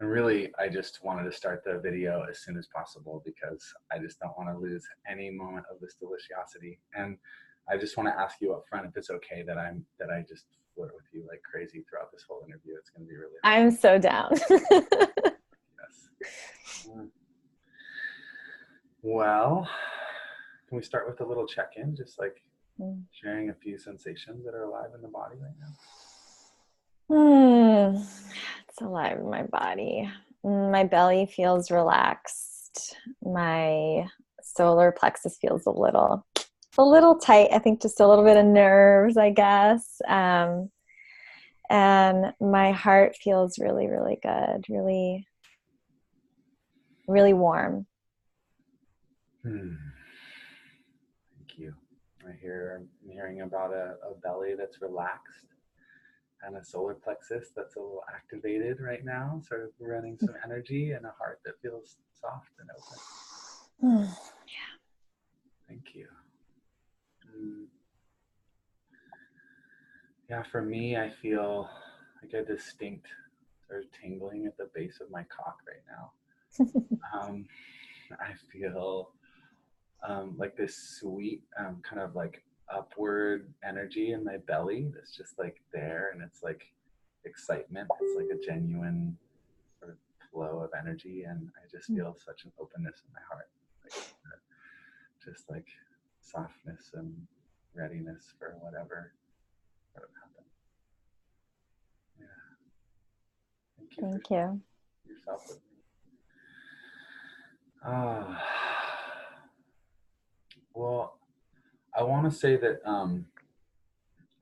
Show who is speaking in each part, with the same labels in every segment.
Speaker 1: And really, I just wanted to start the video as soon as possible because I just don't want to lose any moment of this deliciosity. And I just want to ask you up front if it's okay that I just flirt with you like crazy throughout this whole interview. It's going to be really
Speaker 2: I'm so down.
Speaker 1: yes. Well, can we start with a little check-in, just like sharing a few sensations that are alive in the body right now?
Speaker 2: It's alive in my body. My belly feels relaxed. My solar plexus feels a little tight. I think just a little bit of nerves, I guess. And my heart feels really, really good. Really, really warm.
Speaker 1: Thank you. I'm hearing about a belly that's relaxed and a solar plexus that's a little activated right now, sort of running some energy, and a heart that feels soft and open.
Speaker 2: Yeah.
Speaker 1: Thank you. Yeah, for me, I feel like a distinct sort of tingling at the base of my cock right now. I feel like this sweet kind of like upward energy in my belly that's just like there, and it's like excitement. It's like a genuine sort of flow of energy, and I just feel such an openness in my heart, like just like softness and readiness for whatever sort of happen. Yeah. Thank you.
Speaker 2: Thank you.
Speaker 1: Yourself with me. Ah. Well, I want to say that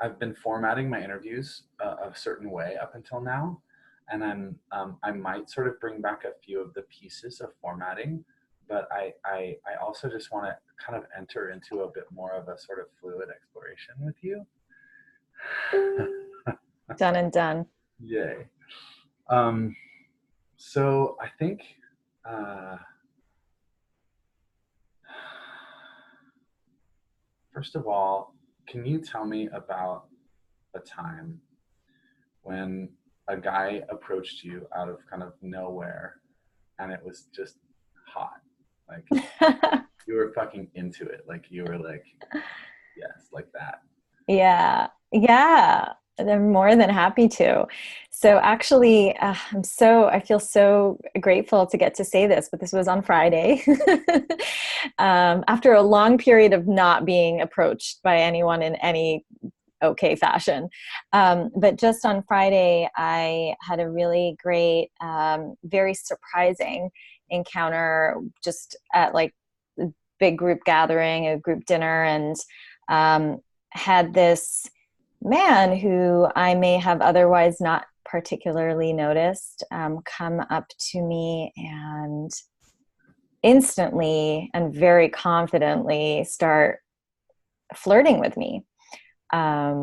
Speaker 1: I've been formatting my interviews a certain way up until now, and I might sort of bring back a few of the pieces of formatting, but I also just want to kind of enter into a bit more of a sort of fluid exploration with you.
Speaker 2: Done and done.
Speaker 1: Yay. So I think first of all, can you tell me about a time when a guy approached you out of kind of nowhere and it was just hot? Like you were fucking into it. Like you were like, yes, like that.
Speaker 2: Yeah. Yeah. They're more than happy to. So actually, I feel so grateful to get to say this, but this was on Friday. After a long period of not being approached by anyone in any okay fashion. But just on Friday, I had a really great, very surprising encounter just at like a big group gathering, a group dinner, and had this man who I may have otherwise not particularly noticed come up to me and instantly and very confidently start flirting with me. I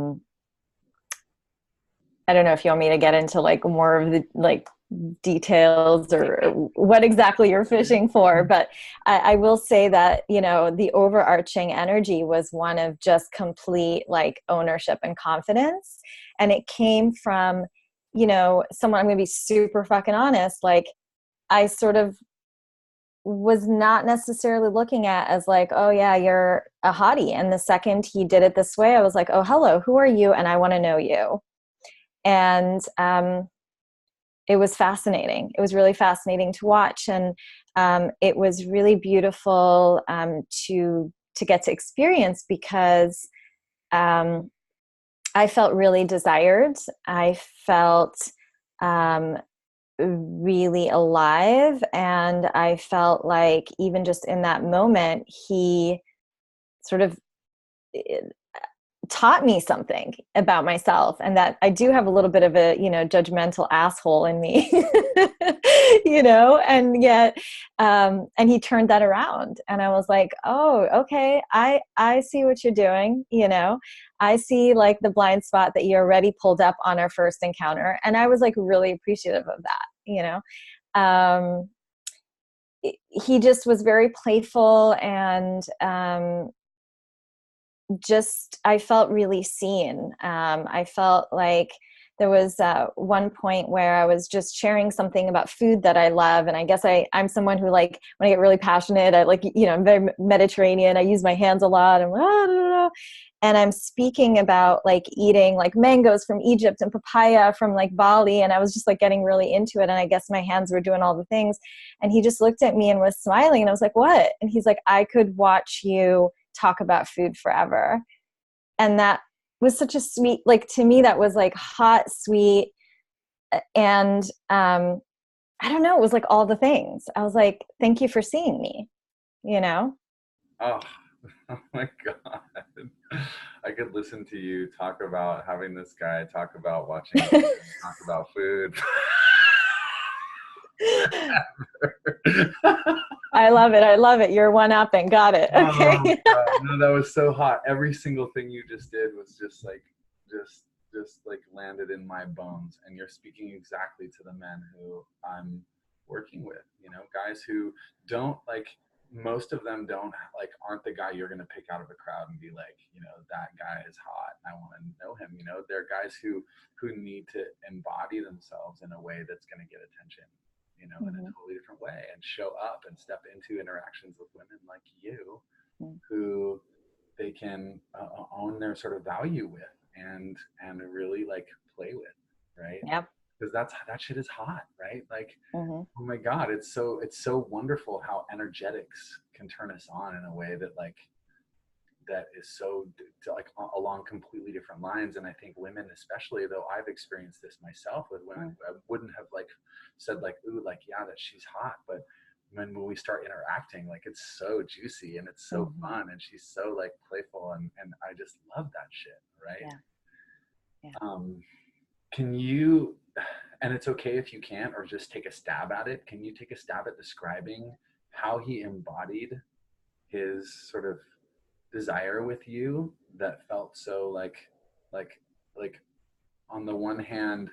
Speaker 2: don't know if you want me to get into like more of the like details or what exactly you're fishing for, but I will say that, you know, the overarching energy was one of just complete like ownership and confidence. And it came from, you know, someone, I'm going to be super fucking honest, like I sort of was not necessarily looking at as like, oh yeah, you're a hottie. And the second he did it this way, I was like, oh, hello, who are you? And I want to know you. And it was fascinating. It was really fascinating to watch. And it was really beautiful to get to experience because I felt really desired. I felt really alive. And I felt like even just in that moment, he sort of taught me something about myself, and that I do have a little bit of a, you know, judgmental asshole in me, you know, and yet, and he turned that around and I was like, oh, okay. I see what you're doing. You know, I see like the blind spot that you already pulled up on our first encounter. And I was like really appreciative of that, you know. He just was very playful and, just I felt really seen. I felt like there was one point where I was just sharing something about food that I love. And I guess I'm someone who, like, when I get really passionate, I like, I'm very Mediterranean. I use my hands a lot. And I'm speaking about like eating like mangoes from Egypt and papaya from like Bali. And I was just like getting really into it. And I guess my hands were doing all the things. And he just looked at me and was smiling. And I was like, what? And he's like, I could watch you talk about food forever. And that was such a sweet, like, to me, that was like hot, sweet. And I don't know, it was like all the things. I was like, thank you for seeing me, you know?
Speaker 1: Oh, oh my God. I could listen to you talk about having this guy talk about watching you talk about food.
Speaker 2: I love it. I love it. You're one upping. Got it. Okay.
Speaker 1: Oh God, no, that was so hot. Every single thing you just did was just like landed in my bones. And you're speaking exactly to the men who I'm working with. Guys who don't like. Most of them don't like aren't the guy you're gonna pick out of a crowd and be like, that guy is hot. I want to know him. They're guys who need to embody themselves in a way that's gonna get attention. In a totally different way, and show up and step into interactions with women like you, who they can own their sort of value with, and really like play with, right?
Speaker 2: Yep.
Speaker 1: Because that shit is hot, right? Like,
Speaker 2: Mm-hmm.
Speaker 1: oh my God, it's so wonderful how energetics can turn us on in a way that like that is so like along completely different lines. And I think women, especially, though I've experienced this myself with women, I wouldn't have like said like, ooh, like, yeah, that she's hot. But when we start interacting, like, it's so juicy and it's so fun, and she's so like playful, and I just love that shit, right? Can you, and it's okay if you can't, or just take a stab at it, can you take a stab at describing how he embodied his sort of desire with you that felt so like like on the one hand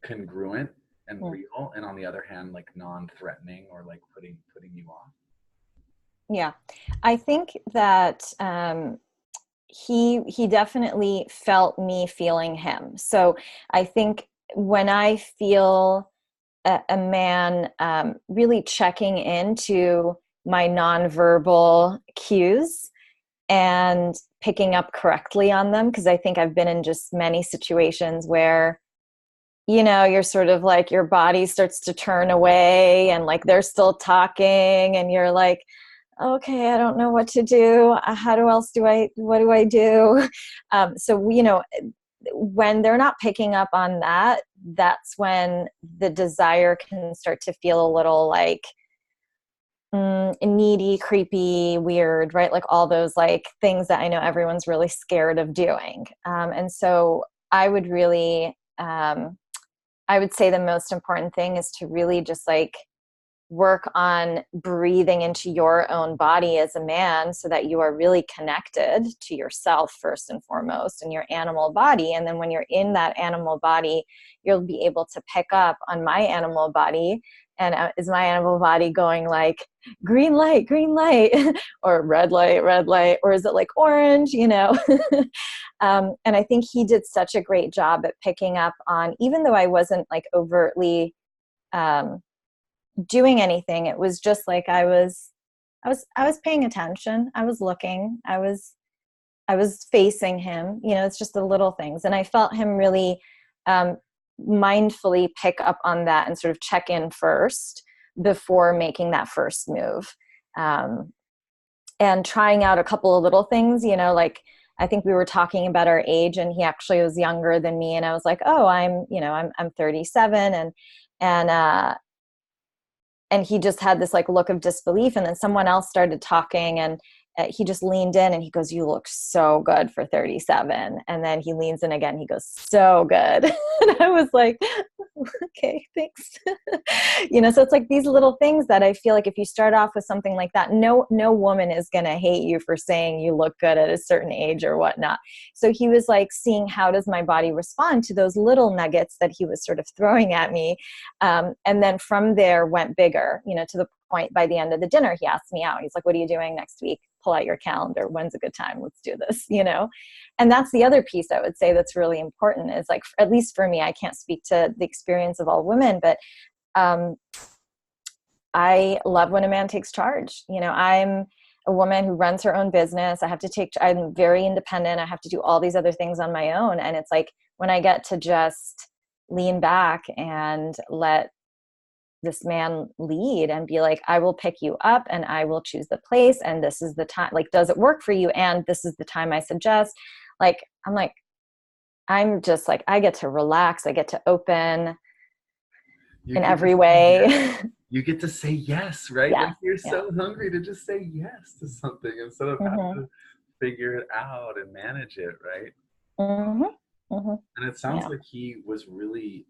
Speaker 1: congruent and real, and on the other hand like non-threatening or like putting you off?
Speaker 2: Yeah, I think that he definitely felt me feeling him. So I think when I feel a man really checking into my nonverbal cues and picking up correctly on them, because I think I've been in just many situations where, you're sort of like, your body starts to turn away and like they're still talking and you're like, okay, I don't know what to do. What do I do? So, when they're not picking up on that, that's when the desire can start to feel a little like needy, creepy, weird, right? Like all those like things that I know everyone's really scared of doing. And so I would really, I would say the most important thing is to really just like work on breathing into your own body as a man, so that you are really connected to yourself first and foremost, and your animal body. And then when you're in that animal body, you'll be able to pick up on my animal body. And is my animal body going like green light, or red light, or is it like orange, and I think he did such a great job at picking up on, even though I wasn't like overtly doing anything, it was just like I was paying attention. I was looking. I was facing him. It's just the little things, and I felt him really mindfully pick up on that and sort of check in first before making that first move, and trying out a couple of little things. Like I think we were talking about our age, and he actually was younger than me, and I was like, oh, I'm 37, and he just had this like look of disbelief. And then someone else started talking, and he just leaned in and he goes, you look so good for 37. And then he leans in again. He goes, so good. And I was like, okay, thanks. So it's like these little things that I feel like if you start off with something like that, no woman is going to hate you for saying you look good at a certain age or whatnot. So he was like seeing how does my body respond to those little nuggets that he was sort of throwing at me. And then from there went bigger, to the point by the end of the dinner, he asked me out. He's like, what are you doing next week? Pull out your calendar. When's a good time? Let's do this. And that's the other piece I would say that's really important is like, at least for me, I can't speak to the experience of all women, but I love when a man takes charge. I'm a woman who runs her own business. I'm very independent. I have to do all these other things on my own. And it's like when I get to just lean back and let this man lead and be like, I will pick you up and I will choose the place. And this is the time, like, does it work for you? And this is the time I suggest. Like, I'm just like, I get to relax. I get to open in every way.
Speaker 1: You get to say yes, right?
Speaker 2: Yeah,
Speaker 1: Like you're
Speaker 2: yeah.
Speaker 1: so hungry to just say yes to something instead of having to figure it out and manage it, right? And it sounds like he was really,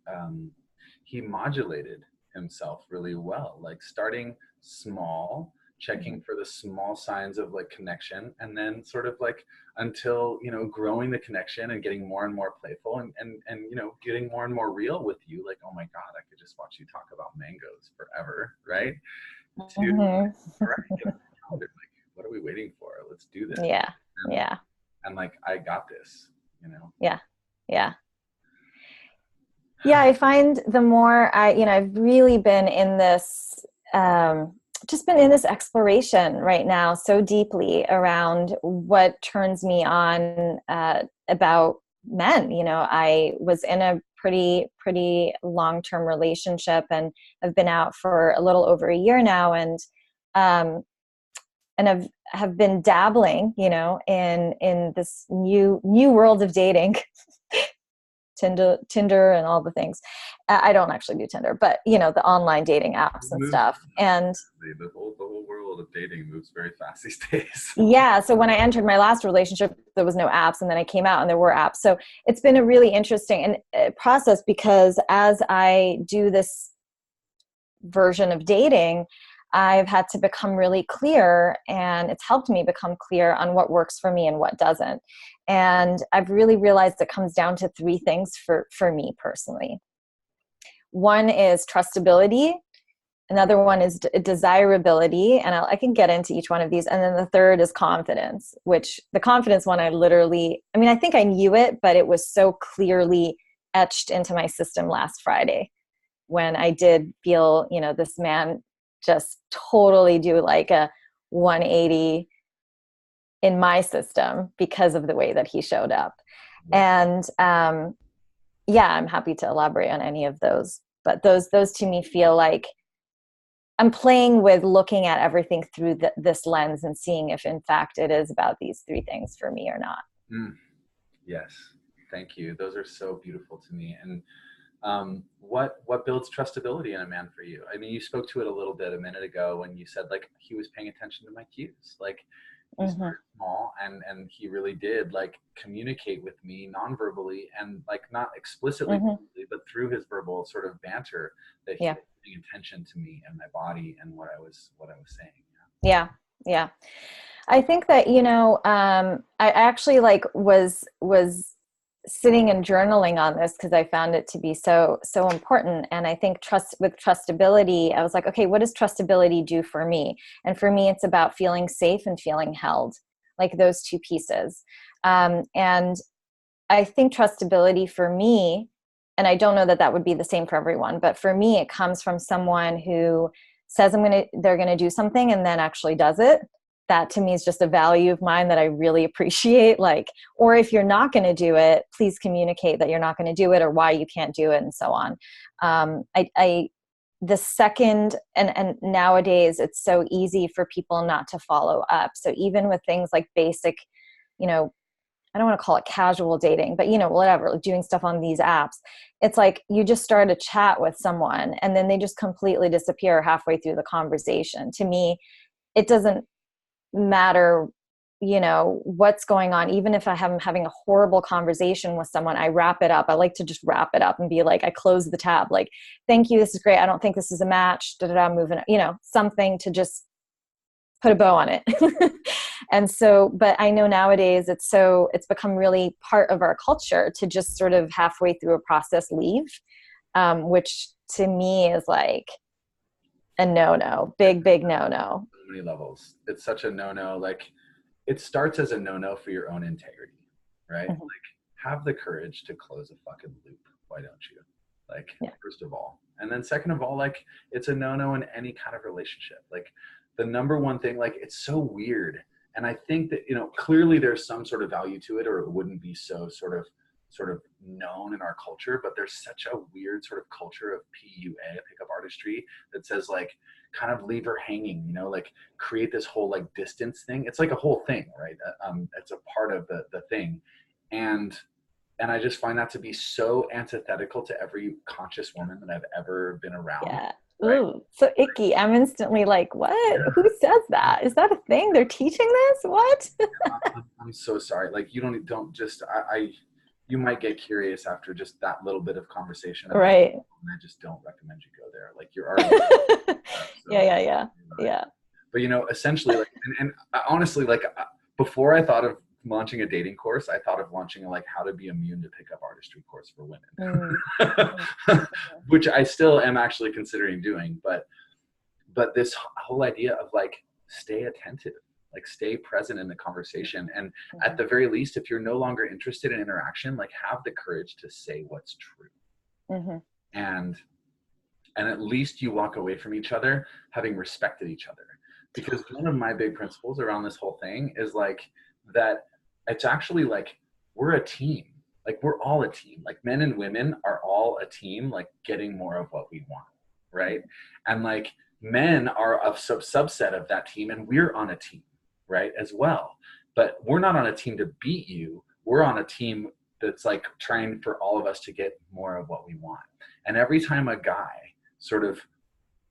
Speaker 1: he modulated himself really well, like starting small, checking for the small signs of like connection, and then sort of like until growing the connection and getting more and more playful and getting more and more real with you, like, oh my god, I could just watch you talk about mangoes forever, right? To like, all right, get on the calendar, like, what are we waiting for? Let's do this. And like, I got this.
Speaker 2: Yeah, I find the more I've really been in this, just been in this exploration right now so deeply around what turns me on about men. I was in a pretty long-term relationship and I've been out for a little over a year now, and have been dabbling, in this new world of dating. Tinder and all the things. I don't actually do Tinder, but the online dating apps and stuff. And
Speaker 1: the whole world of dating moves very fast these days.
Speaker 2: Yeah. So when I entered my last relationship, there was no apps, and then I came out and there were apps. So it's been a really interesting process, because as I do this version of dating, I've had to become really clear, and it's helped me become clear on what works for me and what doesn't. And I've really realized it comes down to three things for me personally. One is trustability. Another one is desirability. And I can get into each one of these. And then the third is confidence, which the confidence one, I think I knew it, but it was so clearly etched into my system last Friday when I did feel, this man just totally do like a 180 in my system because of the way that he showed up. And I'm happy to elaborate on any of those, but those to me feel like I'm playing with looking at everything through this lens and seeing if in fact it is about these three things for me or not.
Speaker 1: Yes, thank you. Those are so beautiful to me. And what builds trustability in a man for you? I mean, you spoke to it a little bit a minute ago when you said like he was paying attention to my cues. Like, he started small and he really did like communicate with me non-verbally, and like not explicitly, but through his verbal sort of banter, that he was paying attention to me and my body and what I was saying.
Speaker 2: Yeah. I think that, I actually was sitting and journaling on this because I found it to be so important. And I think with trustability, I was like, okay, what does trustability do for me? And for me, it's about feeling safe and feeling held, like those two pieces. And I think trustability for me, and I don't know that would be the same for everyone, but for me, it comes from someone who says they're going to do something and then actually does it. That to me is just a value of mine that I really appreciate. Like, or if you're not going to do it, please communicate that you're not going to do it or why you can't do it and so on. The second, and nowadays it's so easy for people not to follow up. So even with things like basic, I don't want to call it casual dating, but whatever, like doing stuff on these apps, it's like you just start a chat with someone and then they just completely disappear halfway through the conversation. To me, it doesn't matter you know, what's going on. Even if I'm having a horrible conversation with someone, I wrap it up. I like to just wrap it up and be like, I close the tab, like, thank you, this is great, I don't think this is a match, moving, you know, something to just put a bow on it. And so, but I know nowadays it's become really part of our culture to just sort of halfway through a process leave, which to me is like a no-no, big no-no.
Speaker 1: So many levels. It's such a no-no. Like, it starts as a no-no for your own integrity, right?
Speaker 2: Mm-hmm.
Speaker 1: Like, have the courage to close a fucking loop. Why don't you? Like,
Speaker 2: Yeah.
Speaker 1: first of all. And then second of all, like, it's a no-no in any kind of relationship. Like, the number one thing, like, it's so weird. And I think that, you know, clearly there's some sort of value to it, or it wouldn't be so sort of known in our culture. But there's such a weird sort of culture of PUA, pickup artistry, that says, like, kind of leave her hanging, you know, like, create this whole like distance thing. It's like a whole thing, right? It's a part of the thing. And and I just find that to be so antithetical to every conscious woman that I've ever been around,
Speaker 2: Yeah.
Speaker 1: right?
Speaker 2: Ooh, so icky. I'm instantly like, what?
Speaker 1: Yeah.
Speaker 2: Who says that? Is that a thing? They're teaching this? What?
Speaker 1: I'm so sorry. Like, you don't just, you might get curious after just that little bit of conversation about it,
Speaker 2: Right.
Speaker 1: and I just don't recommend you go there. Like, you're already up,
Speaker 2: Yeah,
Speaker 1: so
Speaker 2: yeah, yeah. Yeah.
Speaker 1: but you know, essentially, like, and honestly, like, before I thought of launching a dating course, I thought of launching a, like, how to be immune to pickup artistry course for
Speaker 2: Mm.
Speaker 1: women, which I still am actually considering doing. But this whole idea of, like, stay attentive, like, stay present in the conversation, and at
Speaker 2: Mhm.
Speaker 1: the very least, if you're no longer interested in interaction, like, have the courage to say what's true,
Speaker 2: Mhm.
Speaker 1: and at least you walk away from each other having respected each other. Because one of my big principles around this whole thing is, like, that it's actually, like, we're a team. Like, we're all a team. Like, men and women are all a team, like, getting more of what we want, right? And, like, men are a subset of that team, and we're on a team, right, as well. But we're not on a team to beat you. We're on a team that's, like, trying for all of us to get more of what we want. And every time a guy sort of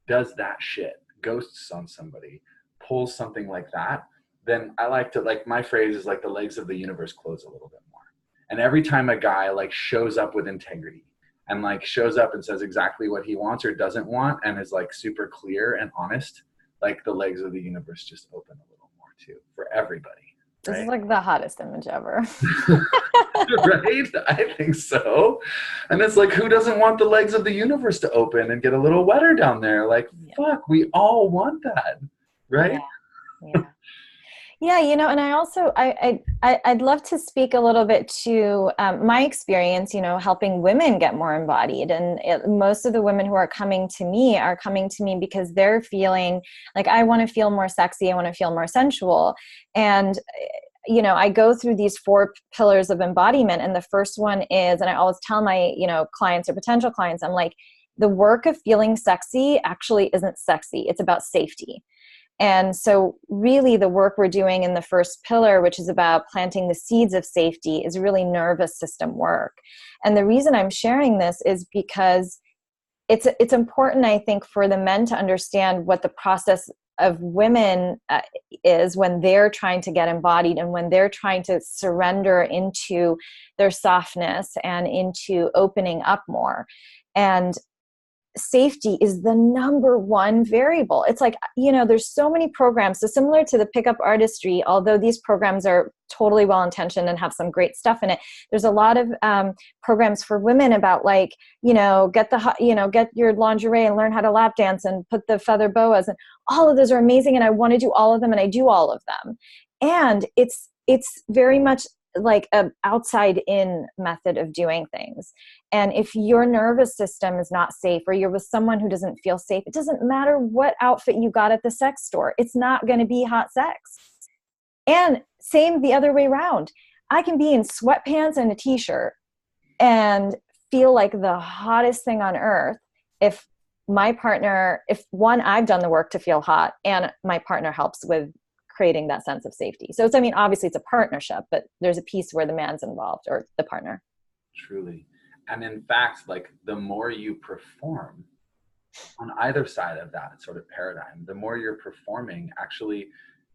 Speaker 1: does that shit, ghosts on somebody, pulls something like that, then I like to, like, my phrase is, like, the legs of the universe close a little bit more. And every time a guy, like, shows up with integrity, and, like, shows up and says exactly what he wants or doesn't want, and is, like, super clear and honest, like, the legs of the universe just open a little more too for everybody,
Speaker 2: This is
Speaker 1: right?
Speaker 2: like the hottest image ever.
Speaker 1: Right? I think so. And it's like, who doesn't want the legs of the universe to open and get a little wetter down there? Like,
Speaker 2: Yeah.
Speaker 1: fuck, we all want that,
Speaker 2: Yeah.
Speaker 1: right?
Speaker 2: Yeah. Yeah, you know, and I also I'd love to speak a little bit to my experience, you know, helping women get more embodied, and most of the women who are coming to me because they're feeling like, I want to feel more sexy, I want to feel more sensual, and you know, I go through these 4 pillars of embodiment, and the first one is, and I always tell my, you know, clients or potential clients, I'm like, the work of feeling sexy actually isn't sexy; it's about safety. And so really the work we're doing in the first pillar, which is about planting the seeds of safety, is really nervous system work. And the reason I'm sharing this is because it's important, I think, for the men to understand what the process of women is when they're trying to get embodied and when they're trying to surrender into their softness and into opening up more. And safety is the number one variable. It's like, you know, there's so many programs. So similar to the pickup artistry, although these programs are totally well intentioned and have some great stuff in it, there's a lot of programs for women about, like, you know, get your lingerie and learn how to lap dance and put the feather boas, and all of those are amazing. And I want to do all of them, and I do all of them. And it's very much like a outside in method of doing things. And if your nervous system is not safe, or you're with someone who doesn't feel safe, it doesn't matter what outfit you got at the sex store, it's not going to be hot sex. And same the other way around. I can be in sweatpants and a t-shirt and feel like the hottest thing on earth if my partner, if one, I've done the work to feel hot, and my partner helps with creating that sense of safety. So it's, I mean, obviously it's a partnership, but there's a piece where the man's involved, or the partner.
Speaker 1: Truly. And in fact, like, the more you perform on either side of that sort of paradigm, the more you're performing, actually,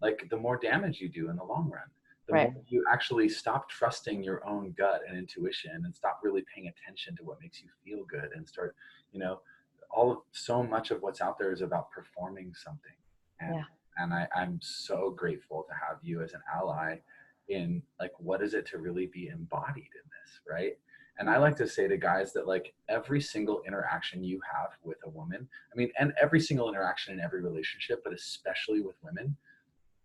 Speaker 1: like the more damage you do in the long run. The
Speaker 2: Right.
Speaker 1: more you actually stop trusting your own gut and intuition and stop really paying attention to what makes you feel good and start, you know, so much of what's out there is about performing something. And
Speaker 2: Yeah.
Speaker 1: I'm so grateful to have you as an ally in like what is it to really be embodied in this, right? And I like to say to guys that like every single interaction you have with a woman, I mean, and every single interaction in every relationship, but especially with women,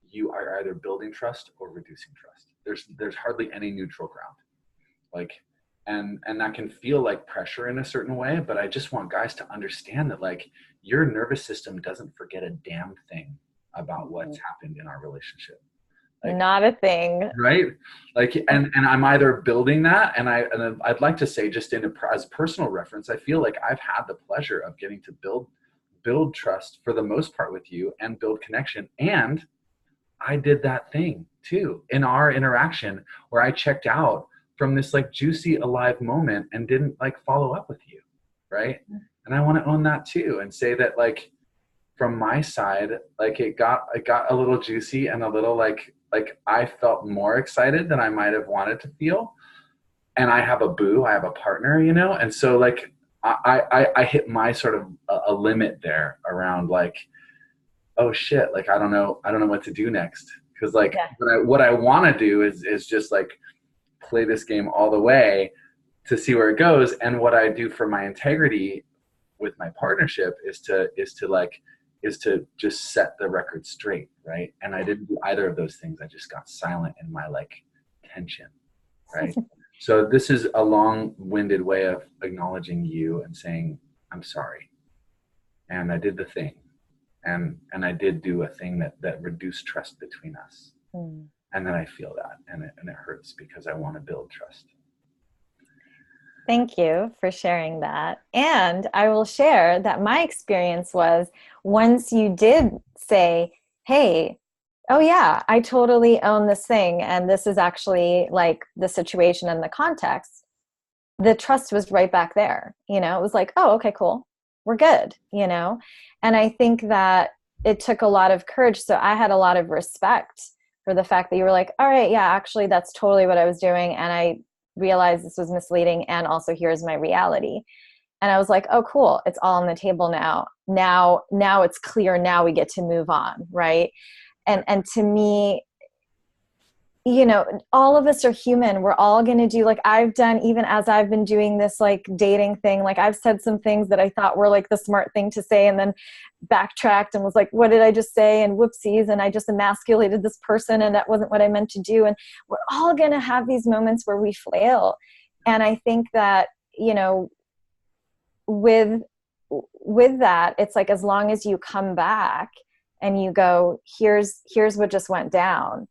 Speaker 1: you are either building trust or reducing trust. There's hardly any neutral ground. Like, and that can feel like pressure in a certain way, but I just want guys to understand that like your nervous system doesn't forget a damn thing about what's happened in our relationship. Like,
Speaker 2: Not a thing.
Speaker 1: right, like, and I'm either building that, and I'd like to say just as personal reference, I feel like I've had the pleasure of getting to build trust for the most part with you and build connection. And I did that thing too in our interaction where I checked out from this like juicy alive moment and didn't like follow up with you, right? And I want to own that too and say that like from my side, like it got a little juicy and a little like I felt more excited than I might have wanted to feel. And I have a boo, I have a partner, you know, and so like I hit my sort of a limit there around like, oh shit, like I don't know what to do next. Because like
Speaker 2: Yeah.
Speaker 1: what I want to do is just like play this game all the way to see where it goes. And what I do for my integrity with my partnership is to just set the record straight, right? And I didn't do either of those things. I just got silent in my like tension, right? So this is a long-winded way of acknowledging you and saying I'm sorry, and I did the thing, and I did do a thing that reduced trust between us.
Speaker 2: Mm.
Speaker 1: And then I feel that, and it hurts because I want to build trust.
Speaker 2: Thank you for sharing that. And I will share that my experience was once you did say, hey, oh yeah, I totally own this thing, and this is actually like the situation and the context, the trust was right back there. You know, it was like, oh, okay, cool, we're good, you know. And I think that it took a lot of courage. So I had a lot of respect for the fact that you were like, all right, yeah, actually that's totally what I was doing, and I realized this was misleading, and also here's my reality. And I was like, oh cool, it's all on the table now it's clear, now we get to move on, right? And to me, you know, all of us are human. We're all going to do, like I've done, even as I've been doing this like dating thing, like I've said some things that I thought were like the smart thing to say, and then backtracked and was like, what did I just say? And whoopsies. And I just emasculated this person, and that wasn't what I meant to do. And we're all going to have these moments where we flail. And I think that, you know, with that, it's like, as long as you come back and you go, here's what just went down.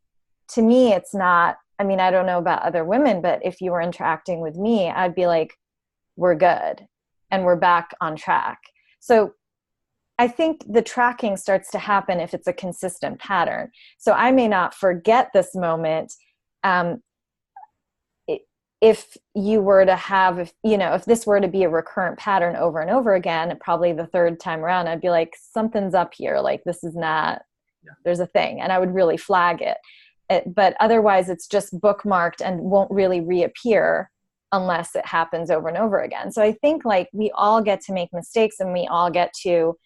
Speaker 2: To me, it's not, I mean, I don't know about other women, but if you were interacting with me, I'd be like, we're good and we're back on track. So I think the tracking starts to happen if it's a consistent pattern. So I may not forget this moment. If you were to have, you know, if this were to be a recurrent pattern over and over again, probably the third time around, I'd be like, something's up here. Like, this is not, there's a thing. And I would really flag it. But otherwise it's just bookmarked and won't really reappear unless it happens over and over again. So I think like we all get to make mistakes, and we all get to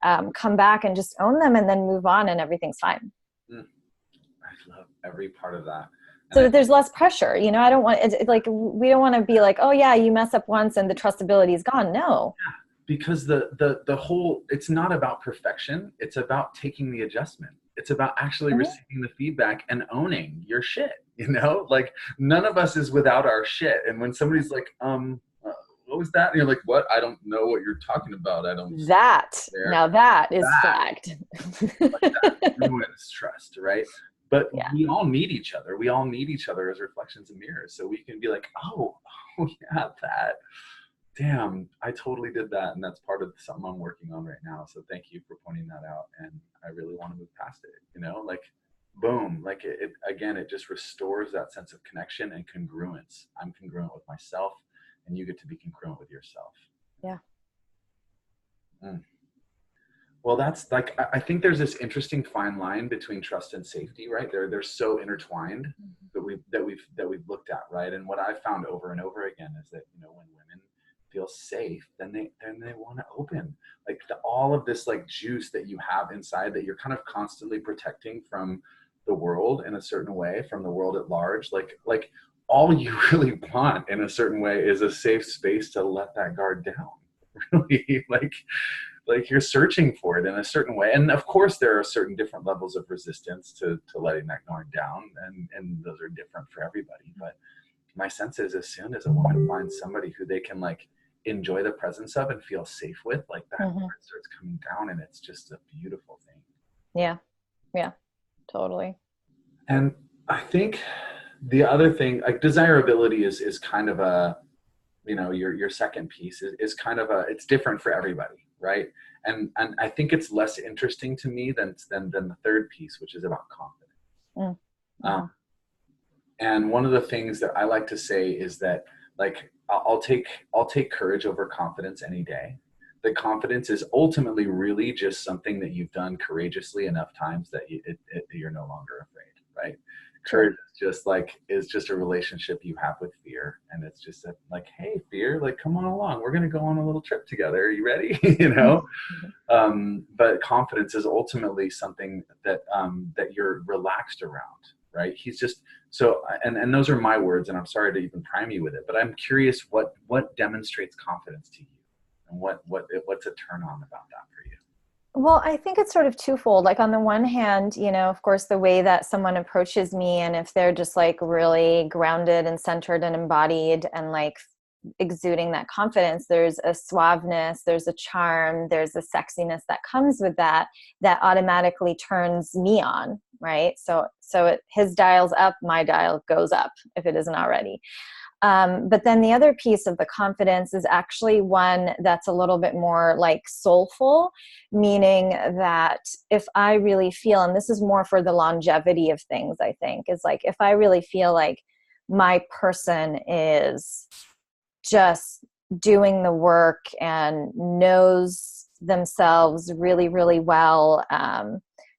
Speaker 2: come back and just own them and then move on, and everything's fine.
Speaker 1: I love every part of that.
Speaker 2: So that there's less pressure, you know. I don't want it's like, we don't want to be like, oh yeah, you mess up once and the trustability is gone. No.
Speaker 1: Yeah, because the whole, it's not about perfection. It's about taking the adjustment. It's about actually receiving the feedback and owning your shit, you know? Like none of us is without our shit. And when somebody's like, what was that? And you're like, what? I don't know what you're talking about. I don't.
Speaker 2: Now that is flagged.
Speaker 1: Like that ruins trust, right? But
Speaker 2: Yeah.
Speaker 1: we all need each other. We all need each other as reflections and mirrors. So we can be like, oh yeah, that. Damn, I totally did that. And that's part of something I'm working on right now. So thank you for pointing that out. And I really want to move past it, you know, like boom, like it again, it just restores that sense of connection and congruence. I'm congruent with myself, and you get to be congruent with yourself.
Speaker 2: Yeah.
Speaker 1: Well, that's like, I think there's this interesting fine line between trust and safety, right? They're so intertwined that we've looked at, right? And what I've found over and over again is that, you know, when women feel safe, then they want to open, like all of this like juice that you have inside that you're kind of constantly protecting from the world in a certain way, from the world at large. Like all you really want in a certain way is a safe space to let that guard down. Really, like you're searching for it in a certain way, and of course there are certain different levels of resistance to letting that guard down, and those are different for everybody. But my sense is, as soon as a woman finds somebody who they can like enjoy the presence of and feel safe with, like that guard starts coming down, and it's just a beautiful thing.
Speaker 2: Yeah. Yeah, totally.
Speaker 1: And I think the other thing, like desirability is kind of a, you know, your second piece is kind of a, it's different for everybody, right? And I think it's less interesting to me than the third piece, which is about confidence. Um, and one of the things that I like to say is that, like, I'll take courage over confidence any day. The confidence is ultimately really just something that you've done courageously enough times that you're no longer afraid, right?
Speaker 2: Sure.
Speaker 1: Courage is just a relationship you have with fear, and it's just like, hey, fear, like, come on along, we're gonna go on a little trip together. Are you ready? You know. But confidence is ultimately something that you're relaxed around, right? He's just so, and those are my words, and I'm sorry to even prime you with it, but I'm curious what demonstrates confidence to you, and what's a turn on about that for you?
Speaker 2: Well, I think it's sort of twofold. Like on the one hand, you know, of course, the way that someone approaches me, and if they're just like really grounded and centered and embodied and like exuding that confidence, there's a suaveness, there's a charm, there's a sexiness that comes with that, that automatically turns me on, right? His dial's up, my dial goes up if it isn't already. But then the other piece of the confidence is actually one that's a little bit more like soulful, meaning that if I really feel, and this is more for the longevity of things, I think, is like if I really feel like my person is just doing the work and knows themselves really, really well.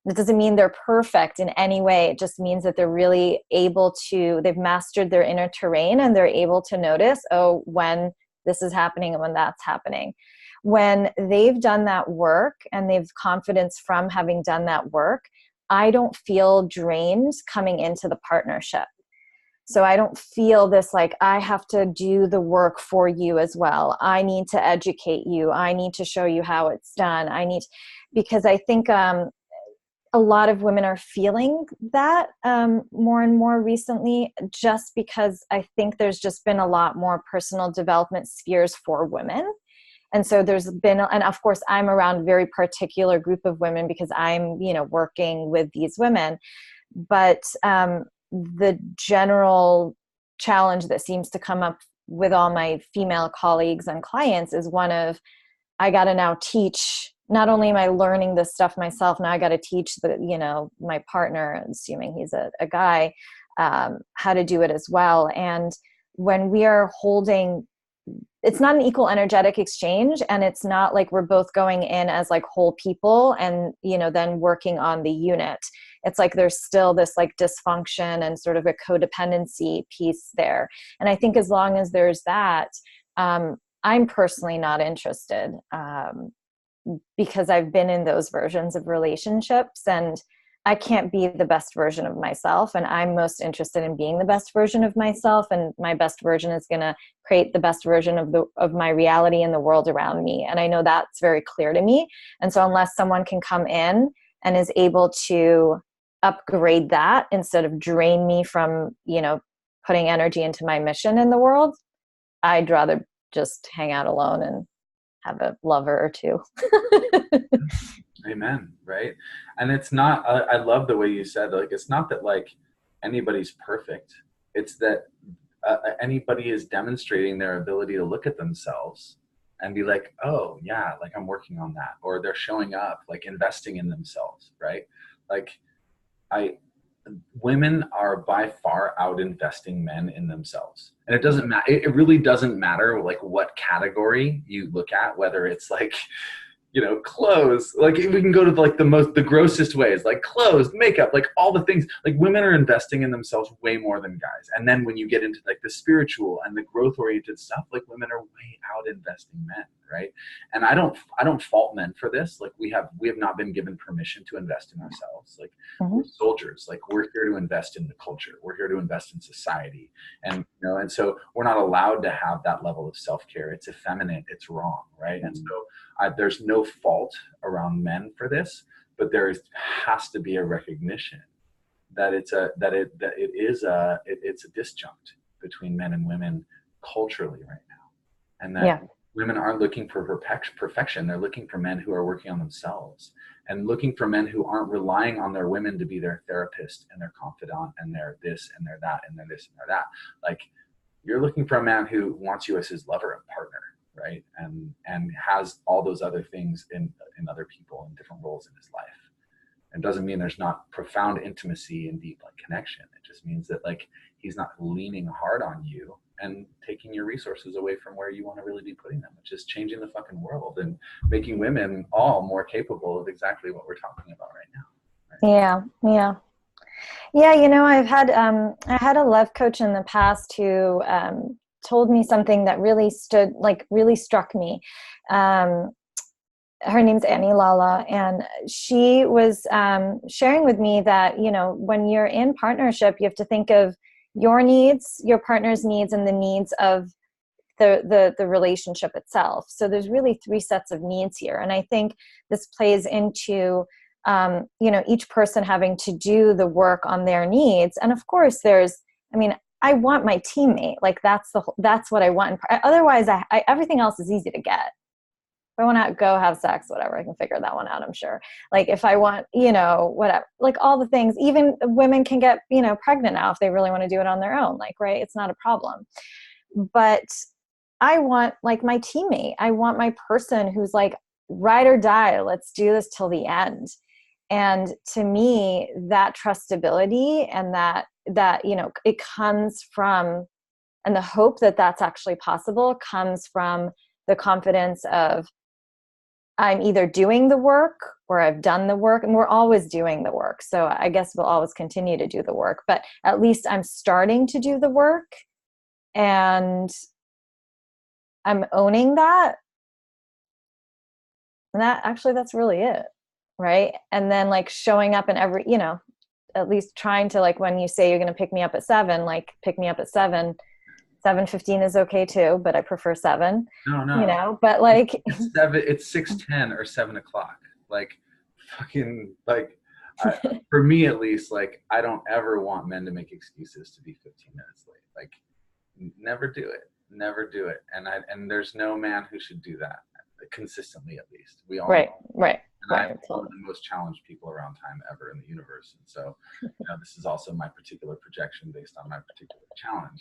Speaker 2: It doesn't mean they're perfect in any way. It just means that they're really able to, they've mastered their inner terrain and they're able to notice, oh, when this is happening and when that's happening. When they've done that work and they've confidence from having done that work, I don't feel drained coming into the partnership. So I don't feel this like I have to do the work for you as well. I need to educate you. I need to show you how it's done. Because I think a lot of women are feeling that more and more recently, just because I think there's just been a lot more personal development spheres for women. And so there's been, and of course I'm around a very particular group of women because I'm, you know, working with these women. But the general challenge that seems to come up with all my female colleagues and clients is one of, I got to now teach, not only am I learning this stuff myself, now I got to teach my partner, assuming he's a guy, how to do it as well. And when we are holding, it's not an equal energetic exchange, and it's not like we're both going in as like whole people and, you know, then working on the unit. It's like there's still this like dysfunction and sort of a codependency piece there. And I think as long as there's that, I'm personally not interested, because I've been in those versions of relationships and I can't be the best version of myself. And I'm most interested in being the best version of myself. And my best version is going to create the best version of my reality and the world around me. And I know that's very clear to me. And so unless someone can come in and is able to upgrade that instead of drain me from, you know, putting energy into my mission in the world, I'd rather just hang out alone and have a lover or two.
Speaker 1: Amen. Right. And it's not, I love the way you said, like, it's not that like anybody's perfect. It's that anybody is demonstrating their ability to look at themselves and be like, oh yeah, like I'm working on that. Or they're showing up, like investing in themselves. Right. Like women are by far out investing men in themselves. And it doesn't matter. It really doesn't matter like what category you look at, whether it's like, clothes. Like we can go to like the grossest ways, like clothes, makeup, like all the things. Like women are investing in themselves way more than guys. And then when you get into like the spiritual and the growth oriented stuff, like women are way out investing men, right? And I don't fault men for this. Like we have not been given permission to invest in ourselves. Like
Speaker 2: Mm-hmm.
Speaker 1: we're soldiers. Like we're here to invest in the culture. We're here to invest in society. And and so we're not allowed to have that level of self-care. It's effeminate, it's wrong, right? And so there's no fault around men for this, but has to be a recognition that it's a disjunct between men and women culturally right now, and that
Speaker 2: Yeah.
Speaker 1: women aren't looking for perfection. They're looking for men who are working on themselves and looking for men who aren't relying on their women to be their therapist and their confidant and their this and their that and their this and their that. Like you're looking for a man who wants you as his lover and partner, right? And has all those other things in other people in different roles in his life. It doesn't mean there's not profound intimacy and deep like connection. It just means that like he's not leaning hard on you and taking your resources away from where you want to really be putting them, which is changing the fucking world and making women all more capable of exactly what we're talking about right now. Right?
Speaker 2: Yeah. Yeah. Yeah, I had a love coach in the past who told me something that really struck me. Um, Her name's Annie Lala, and she was sharing with me that, when you're in partnership, you have to think of your needs, your partner's needs, and the needs of the relationship itself. So there's really three sets of needs here. And I think this plays into each person having to do the work on their needs. And of course I want my teammate, like that's what I want. Otherwise everything else is easy to get. If I want to go have sex, whatever, I can figure that one out, I'm sure. Like if I want, whatever, like all the things, even women can get, pregnant now if they really want to do it on their own, like, right. It's not a problem. But I want like my teammate. I want my person who's like, ride or die, let's do this till the end. And to me, that trustability and that it comes from, and the hope that that's actually possible comes from the confidence of I'm either doing the work or I've done the work, and we're always doing the work. So I guess we'll always continue to do the work, but at least I'm starting to do the work and I'm owning that. And that's really it. Right. And then like showing up in every, at least trying to, like, when you say you're going to pick me up at 7, like pick me up at 7. 7:15 is okay too, but I prefer 7.
Speaker 1: No.
Speaker 2: But like
Speaker 1: It's 6:10 or 7 o'clock. Like fucking like for me at least, like I don't ever want men to make excuses to be 15 minutes late. Like never do it. And there's no man who should do that consistently, at least. We all
Speaker 2: right.
Speaker 1: and I'm
Speaker 2: Totally.
Speaker 1: one of the most challenged people around time ever in the universe. And so, this is also my particular projection based on my particular challenge.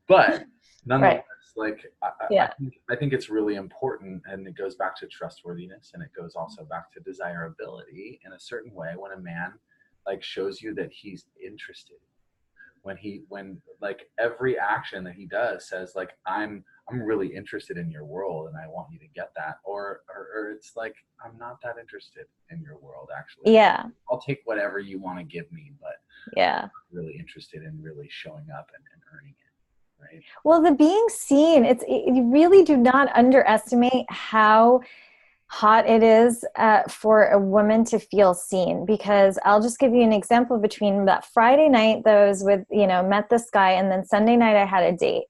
Speaker 1: But nonetheless, like I think it's really important, and it goes back to trustworthiness, and it goes also back to desirability in a certain way. When a man like shows you that he's interested, when like every action that he does says like I'm really interested in your world and I want you to get that, or it's like I'm not that interested in your world actually.
Speaker 2: Yeah.
Speaker 1: I'll take whatever you want to give me, but
Speaker 2: yeah
Speaker 1: I'm really interested in really showing up and earning it, right?
Speaker 2: Well, the being seen, you really do not underestimate how hot it is for a woman to feel seen, because I'll just give you an example. Between that Friday night that I was with, met this guy, and then Sunday night I had a date.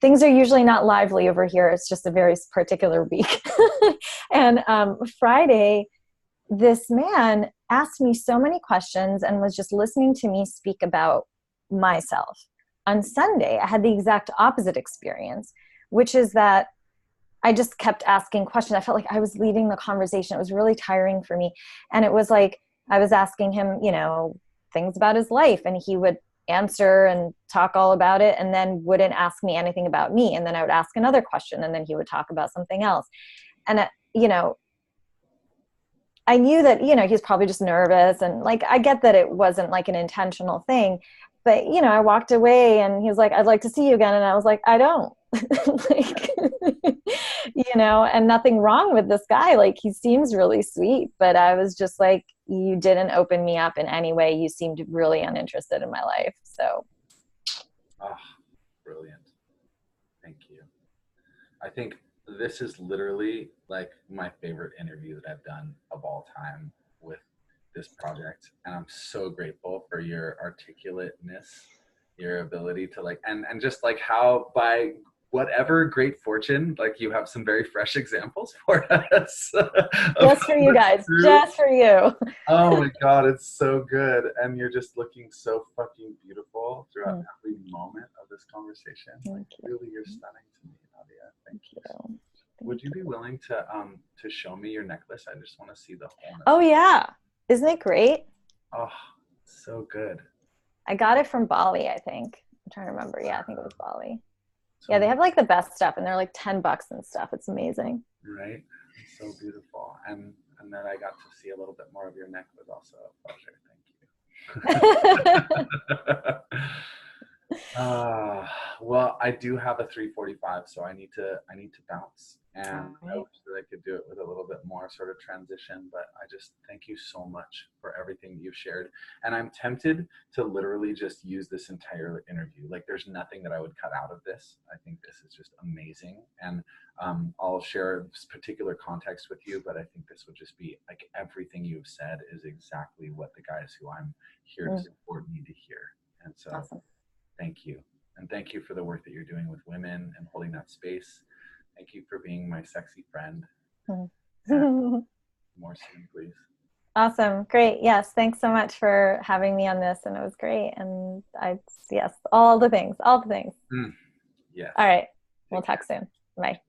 Speaker 2: Things are usually not lively over here. It's just a very particular week. And Friday, this man asked me so many questions and was just listening to me speak about myself. On Sunday, I had the exact opposite experience, which is that I just kept asking questions. I felt like I was leading the conversation. It was really tiring for me. And it was like I was asking him, things about his life, and he would answer and talk all about it, and then wouldn't ask me anything about me. And then I would ask another question, and then he would talk about something else. And, I knew that, he was probably just nervous. And like, I get that it wasn't like an intentional thing, but, I walked away and he was like, I'd like to see you again. And I was like, I don't. like, and nothing wrong with this guy. Like, he seems really sweet, but I was just like, you didn't open me up in any way. You seemed really uninterested in my life. So,
Speaker 1: Oh, brilliant. Thank you. I think this is literally like my favorite interview that I've done of all time with this project. And I'm so grateful for your articulateness, your ability to like, and just like how by whatever great fortune, like you have some very fresh examples for us of
Speaker 2: just for you guys, just for you.
Speaker 1: oh my God, it's so good. And you're just looking so fucking beautiful throughout
Speaker 2: Mm.
Speaker 1: every moment of this conversation. Like,
Speaker 2: Thank you.
Speaker 1: really, you're stunning to me, Nadia. Thank you.
Speaker 2: Thank
Speaker 1: Would you be
Speaker 2: you.
Speaker 1: willing to show me your necklace? I just want to see the wholeness.
Speaker 2: Oh, yeah. Isn't it great?
Speaker 1: Oh, so good.
Speaker 2: I got it from Bali, I think. I'm trying to remember. Yeah, I think it was Bali.
Speaker 1: So,
Speaker 2: Yeah, they have like the best stuff, and they're like $10 and stuff. It's amazing.
Speaker 1: right? It's so beautiful. And then I got to see a little bit more of your neck was also a pleasure. Thank you. Well, I do have a 3:45, so I need to bounce, and I
Speaker 2: Right.
Speaker 1: wish that I could do it with a little bit more sort of transition. But I just thank you so much for everything you've shared, and I'm tempted to literally just use this entire interview. Like, there's nothing that I would cut out of this. I think this is just amazing, and I'll share this particular context with you. But I think this would just be like everything you've said is exactly what the guys who I'm here to support need to hear, and so.
Speaker 2: Awesome.
Speaker 1: Thank you. And thank you for the work that you're doing with women and holding that space. Thank you for being my sexy friend. And more soon, please.
Speaker 2: Awesome. Great. Yes. Thanks so much for having me on this. And it was great. And yes, all the things, all the things.
Speaker 1: Yes.
Speaker 2: All right. We'll talk soon. Bye.